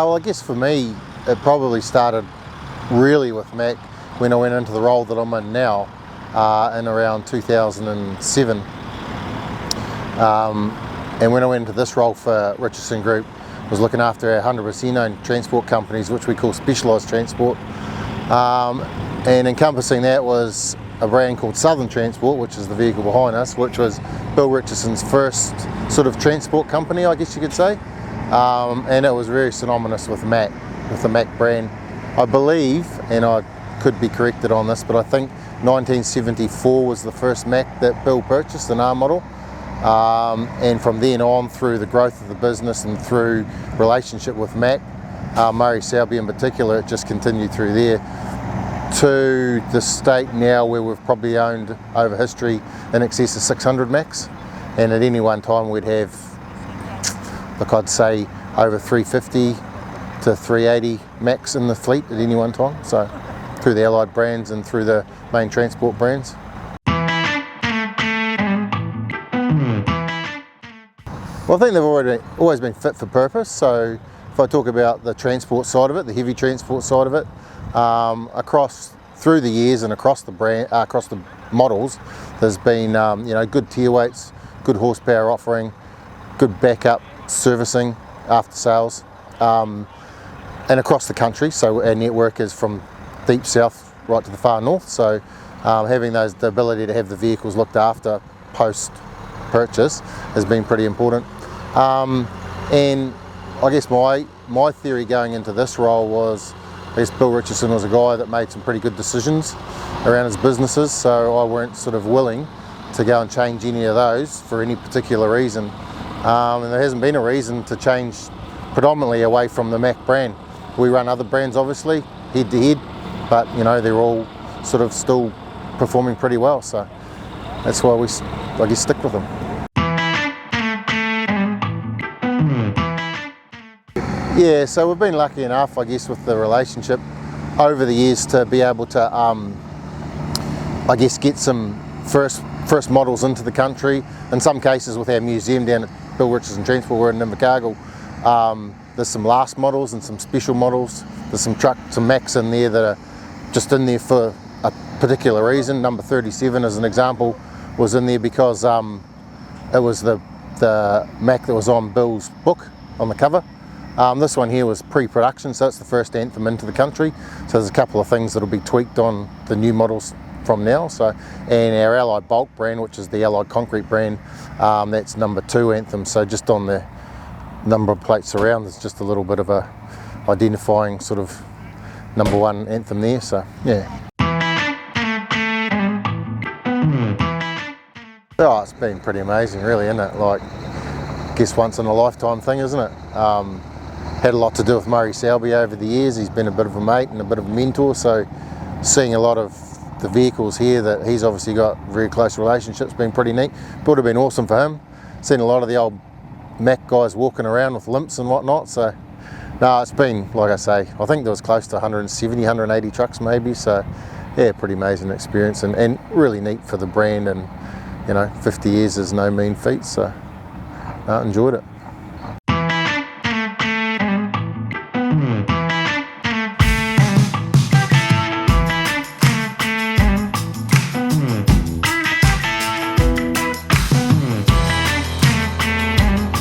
Well, I guess for me, it probably started really with Mack when I went into the role that I'm in now in around 2007. And when I went into this role for Richardson Group, I was looking after our 100% owned transport companies, which we call Specialised Transport. And encompassing that was a brand called Southern Transport, which is the vehicle behind us, which was Bill Richardson's first sort of transport company, I guess you could say. And it was very synonymous with Mack, with the Mack brand. I believe, and I could be corrected on this, but I think 1974 was the first Mack that Bill purchased, an R model. And from then on, through the growth of the business and through relationship with Mack, Murray Selby in particular, it just continued through there to the state now where we've probably owned over history in excess of 600 Macks, and at any one time we'd have, like I'd say, over 350 to 380 Macks in the fleet at any one time, so through the Allied brands and through the main transport brands. Well, I think they've always been fit for purpose. So if I talk about the transport side of it, the heavy transport side of it, through the years and across the brand, across the models, there's been good tier weights, good horsepower offering, good backup servicing, after sales, and across the country. So our network is from deep south right to the far north. So having the ability to have the vehicles looked after post purchase has been pretty important. And I guess my theory going into this role was, I guess Bill Richardson was a guy that made some pretty good decisions around his businesses, so I weren't sort of willing to go and change any of those for any particular reason. And there hasn't been a reason to change predominantly away from the Mack brand. We run other brands obviously, head to head, but they're all sort of still performing pretty well, so that's why we, I guess, stick with them. Yeah, so we've been lucky enough, I guess, with the relationship over the years to be able to, I guess, get some first models into the country. In some cases with our museum down at Bill Richardson Transport, we're in Invercargill. There's some last models and some special models. There's some Macks in there that are just in there for a particular reason. Number 37 as an example was in there because it was the Mack that was on Bill's book on the cover. This one here was pre-production, so it's the first Anthem into the country. So there's a couple of things that'll be tweaked on the new models from now. So, and our Allied Bulk brand, which is the Allied Concrete brand, that's number 2 Anthem. So just on the number of plates around, there's just a little bit of a identifying sort of number 1 Anthem there. So yeah. Oh, it's been pretty amazing, really, isn't it? Like, I guess once in a lifetime thing, isn't it? Had a lot to do with Murray Selby over the years. He's been a bit of a mate and a bit of a mentor, so seeing a lot of the vehicles here that he's obviously got very close relationships been pretty neat. It would have been awesome for him. Seen a lot of the old Mack guys walking around with limps and whatnot, so no, it's been, like I say, I think there was close to 170, 180 trucks maybe, so yeah, pretty amazing experience and really neat for the brand, and 50 years is no mean feat, so I enjoyed it.